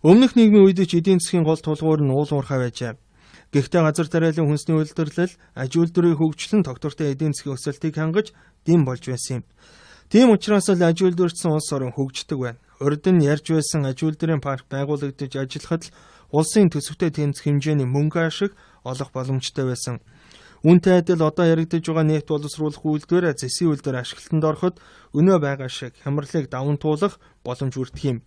Өмнөх нийгмийн үед ч эдийн засгийн гол тулгуур нь уул уурхай байжээ. Гэхдээ газар тариалан хүнсний үйлдвэрлэл, аж үйлдвэрийн хөгжил нь тогтвортой эдийн засгийн өсөлтийг хангаж дэм болж байсан юм. Тийм учраас л аж үйлдвэрчсэн улс орон хөгждөг байна. Урд нь ярьж байсан аж үйлдвэрийн парк байгуулагдаж ажиллахад л улсын төсөвтэй тэмцэх хэмжээний мөнгө ашиг олох боломжтой байсан. Үүнтэй адил одоо яригдж байгаа нефть боловсруулах үйлдвэр, зэсийн үйлдвэр ашиглалтанд ороход өнөө байгаа шиг хямралыг даван туулах боломж бүрдэх юм.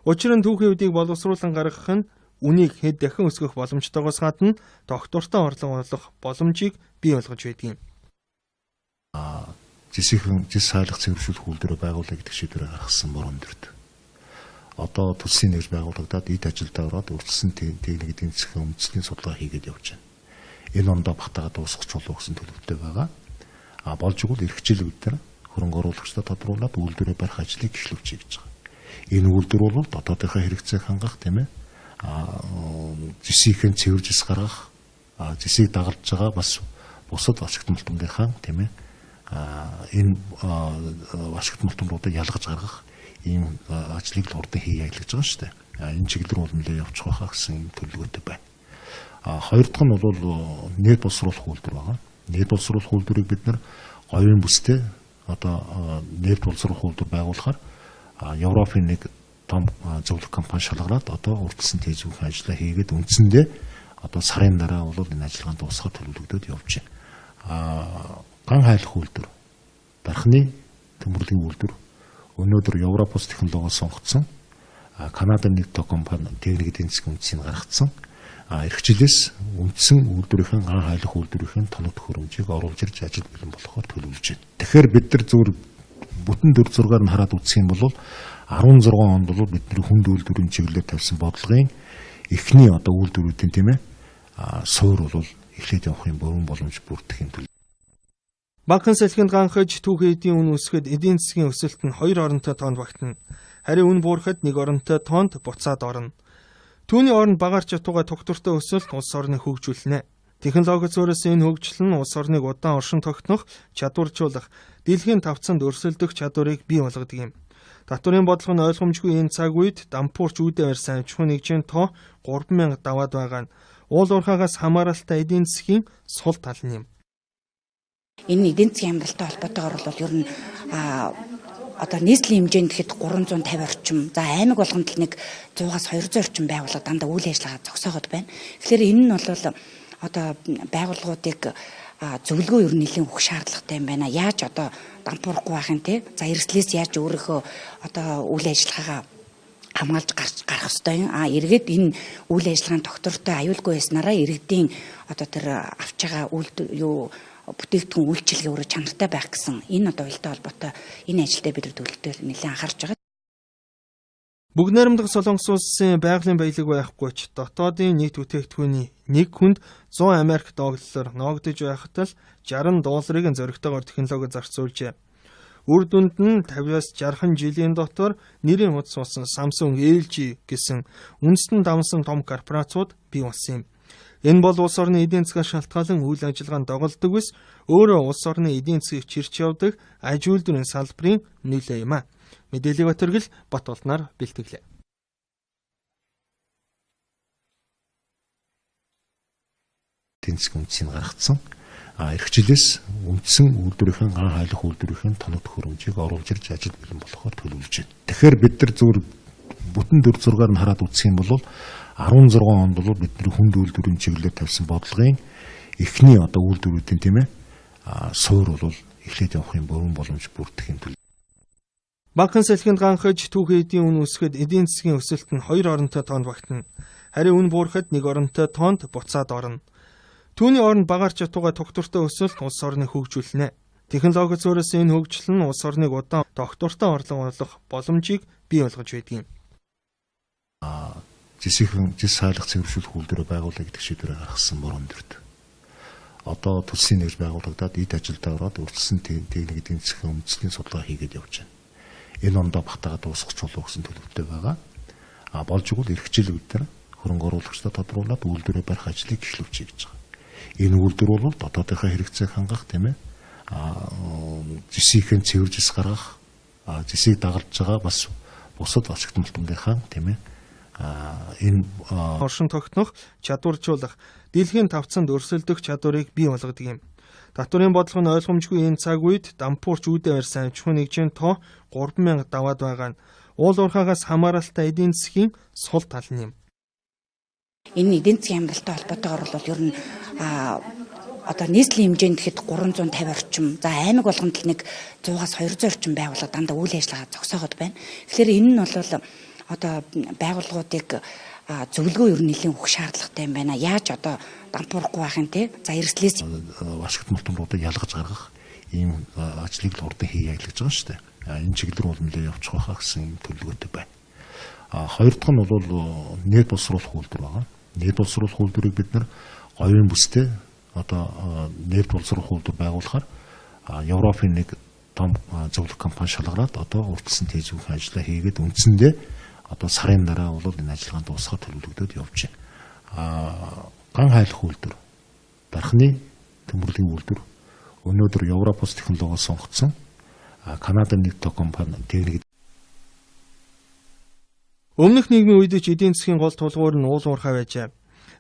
Учир нь түүхийн үдийг боловсруулан гаргах нь үнийг хэд дахин өсгөх боломжтойгоос гадна тогтвортой орлого олох боломжийг бий болгож байдаг юм. Зэс сайлах цэвэршүүлэх үйлдвэрээ байгуулах гэдэг шийдвэрээ гаргасан борон төрд. Одоо төслийн нэгж байгуулагдаад эд ажилдаа ороод өрсөлдсөн техник эдийн засгийн үндэсний судалгаа хийгээд явж байна. Энэ ондоо батагаад дуусгах болов гэсэн төлөвтэй байгаа. Болж игэл эрх хичээл үүдээр хөрөнгө оруулагчдад тодруулаад үйлдвэрээ барих ажлыг эхлүүлж гэж байгаа. Энэ үйлдвэр бол дотоодынхаа хэрэгцээг хангах тийм ээ. Зэсийнхэн цэвэржис гаргах, зэсийг дагалж байгаа бас бусад ашигт мултамгийнхаа тийм ээ. Энэ ашигт мултамруудыг ялгаж гаргах ийм ажлыг л хурдан хийе гэж байгаа шүү дээ. Энэ чиглэл бол нэлээд явчих байхаа гэсэн төлөвлөгөөтэй байна. Хоёр дахь нь бол нийт боловсруулах үйлдвэр байгаа. Нийт боловсруулах үйлдвэрийг бид нэр говийн бүстэй одоо нийт боловсруулах үйлдвэр байгуулахаар Европын нэг том зөвлөх компани шалгараад одоо урьдчилан тээжүүх ажлаа хийгээд үндсэндээ одоо сарын дараа бол энэ ажиллагаанд дуусгах төлөвлөгдөд явж байна. Ган хайлах үйлдвэр, дархны төмөрлөгийн үйлдвэр өнөөдөр Европоос технологиос сонгогдсон Канадын нэг тоо компани техник эдийн засгийн үндэсийг гаргацсан. Эрхчлээс үндсэн үйлдвэрийн ган хайлах үйлдвэрийн тоног төхөөрөмжийг оруулж ирж ажил бэлэн болохоор төлөвлөж байна. Тэгэхээр бид нар зөвхөн бүтэн төр зургаар нь хараад үзэх юм бол 16 онд бол бидний хүнд үйлдвэрийн чиглэлээр тавьсан бодлогын эхний одоо үйлдвэрүүдийн тийм ээ суур бол эхлээд явахын бүрэн боломж бүрдэх юм. Банкны салхинд ганхаж түүхийн эдийн үн өсгөд эдийн засгийн өсөлт нь 2 оронтой тоонд багтана. Харин үн буурахад 1 оронтой тоонд буцаад орно. Түүний оронд багаар чатууга тогтвортой өсөлт улс орныг хөгжүүлнэ. Технологи зөрөөс энэ хөгжил нь улс орныг удаан оршин тогтнох, чадваржуулах, дэлхийн тавцанд өрсөлдөх чадварыг бий болгодог юм. Татварын бодлого нь ойлгомжгүй энэ цаг үед дампуурч үүдээ барьсан аж ахуйн нэгжийн тоо 3000 даваад байгаа нь уул уурхаагаас хамааралтай эдийн засгийн сул тал нь юм. Энэ эдийн засгийн хямралтай холбоотойгоор бол ер нь одоо нийслэлийн хэмжээнд гэхэд 350 орчим, за аймаг болгонд л нэг 100-аас 200 орчим байгууллага дандаа үйл ажиллагаа зогсоогод байна. Тэгэхээр энэ нь бол одоо байгууллагуудыг зөвлөгөө ер нь нэлийн өгөх шаардлагатай юм байна. Яаж одоо дампуурахгүй байх юм те? За эрсдлээс яаж өөрийнхөө одоо үйл ажиллагаагаа хамгаалж гарах ёстой юм. Эргээд энэ үйл ажиллагааны тогтвортой аюулгүй байснараа иргэдийн одоо тэр авч байгаа бүтээгдэхүүн үйлчилгээ өөрөө чанартай байх гэсэн энэ одоо уялдаа холбоотой энэ ажилдаа бид төлөвлөлтөөр нэлээд анхаарч байгаа. Бүгд найрамдах Солонгос улсын байгалийн баялаг байхгүй ч дотоодын нийт бүтээгдэхүүний 1 хүнд 100 Америк доллараар ногдож байхад л $60 зоригтойгоор технологи зарцуулжээ. Үр дүнд нь 50-аас 60 жилийн дотор нэрийн утас болсон Samsung, LG гэсэн үндэстэн давсан том корпорациуд бий болсон юм. Энэ бол улс орны эдийн засгаар шалтгаалan үйл ажиллагаанд доголдог биш, өөрөө улс орны эдийн засгийг чирч явдаг аж үйлдвэрийн салбарын нөлөө юм а. Мэдээллийг батэргэл бат олноор бэлтгэлээ. Эдийн засгийн үндэсийг гаргацсан. Эрхчлээс үндсэн үйлдвэрийн ган хайлах үйлдвэрийн тоног төхөөрөмжийг оруулж ирж ажил бэлэн болохоор төлөвлөж байна. Тэгэхээр бид нар зөвхөн бүтэн төр зургаар нь хараад үзэх юм бол 16 онд бол бидний хүнд үйлдвэрийн чиглэлээр тавьсан бодлогын эхний одоо үйлдвэрүүдийн тийм ээ суур бол эхлээд явахын бүрэн боломж бүрдэх юм. Банкны салхинд ганхаж түүхийн эдийн үн өсгөд эдийн засгийн өсөлт нь 2 оронтой тоонд багтана. Харин үн буурахад 1 оронтой тоонд буцаад орно. Түүний оронд багаар чатууга тогтвортой өсөлт улс орныг хөгжүүлнэ. Технологи зөрөөс энэ хөгжил нь улс орныг удаан тогтвортой орлого олох боломжийг бий болгож байдаг юм. Зэс сайлах цэвэршүүлэх үйлдвэрээ байгуулах гэдэг шийдвэрээ гаргасан борон төрд. Одоо төслийн нэгж байгуулагдаад эд ажилдаа ороод өрсөлдсөн техник эдийн засгийн үндэсний судалгаа хийгээд явж байна. Энэ ондоо батагаад дуусгах болов гэсэн төлөвтэй байгаа. Болж игэл эрх хичээл үүдээр хөрөнгө оруулагчдад тодруулаад үйлдвэрээ барих ажлыг эхлүүлж гэж байгаа. Энэ үйлдвэр бол дотоодынхаа хэрэгцээг хангах тийм ээ. Зэсийнхэн цэвэржис гаргах, зэсийг дагалж байгаа бас бусад ашигт мултамгийнхаа тийм ээ энэ оршин тогтнох, чадваржуулах, дэлхийн тавцанд өрсөлдөх чадварыг бий болгодог юм. Татварын бодлого нь ойлгомжгүй энэ цаг үед дампуурч үүдээ барьсан аж ахуй нэгжийн тоо 3000 даваад байгаа нь уул уурхаагаас хамааралтай эдийн засгийн сул тал нь юм. Энэ эдийн засгийн амьдралтай холбоотойгоор бол ер нь одоо нийслэлийн хэмжээнд гэхэд 350 орчим, за аймаг болгонд л нэг 100-аас 200 орчим байгууллага дандаа үйл ажиллагаа зогсоогод байна. Тэгэхээр энэ нь бол одоо байгууллагуудыг зөвлөгөө ер нь нэлийн өгөх шаардлагатай юм байна. Яаж одоо дампуурахгүй байх юм те? За эрсдлээс ашигт мултмруудыг ялгаж гаргах ийм ажлыг л хурдан хийе гэж байгаа шүү дээ. Энэ чиглэл рүү нэлээд явчих байхаа гэсэн төлөвлөгөөтэй байна. Хоёр дахь нь бол нийт боловсруулах үйлдвэр байгаа. Нийт боловсруулах үйлдвэрийг бид нар говийн бүстэй одоо нийт боловсруулах үйлдвэр байгуулахаар Европын нэг том зөвлөх компани шалгараад одоо урьдчилан тээжвэх ажлаа хийгээд үндсэндээ одоо сарын дараа бол энэ ажиллагаанд дуусгах төлөвлөгдөд явж байна. Ган хайлах үйлдвэр, дархны төмөрлөгийн үйлдвэр өнөөдөр Европоос технологиос сонгогдсон Канадын нэг тоо компани техник. Өмнөх нийгмийн үед ч эдийн засгийн гол тулгуур нь уул уурхай байжээ.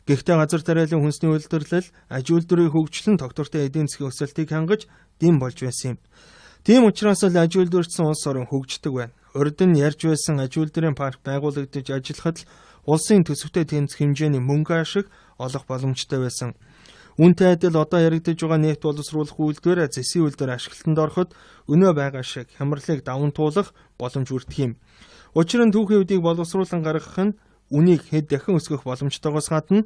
Гэхдээ газар тариалан хүнсний үйлдвэрлэл, аж үйлдвэрийн хөгжлөн тогтвортой эдийн засгийн өсөлтийг хангаж дэм болж байсан юм. Тийм учраас л аж үйлдвэрчсэн улс орон хөгждөг байна. Урд нь ярьж байсан аж үйлдвэрийн парк байгуулагдаж ажиллахад л улсын төсөвтэй тэнцэх хэмжээний мөнгө ашиг олох боломжтой байсан. Үүнтэй адил одоо яригдж байгаа нийт боловсруулах үйлдвэр, зэсийн үйлдвэр ашиглалтанд ороход өнөө байгаа шиг хямралыг даван туулах боломж бүрдэх юм. Учир нь түүхийн үдийг боловсруулан гаргах нь үнийг хэд дахин өсгөх боломжтойгоос гадна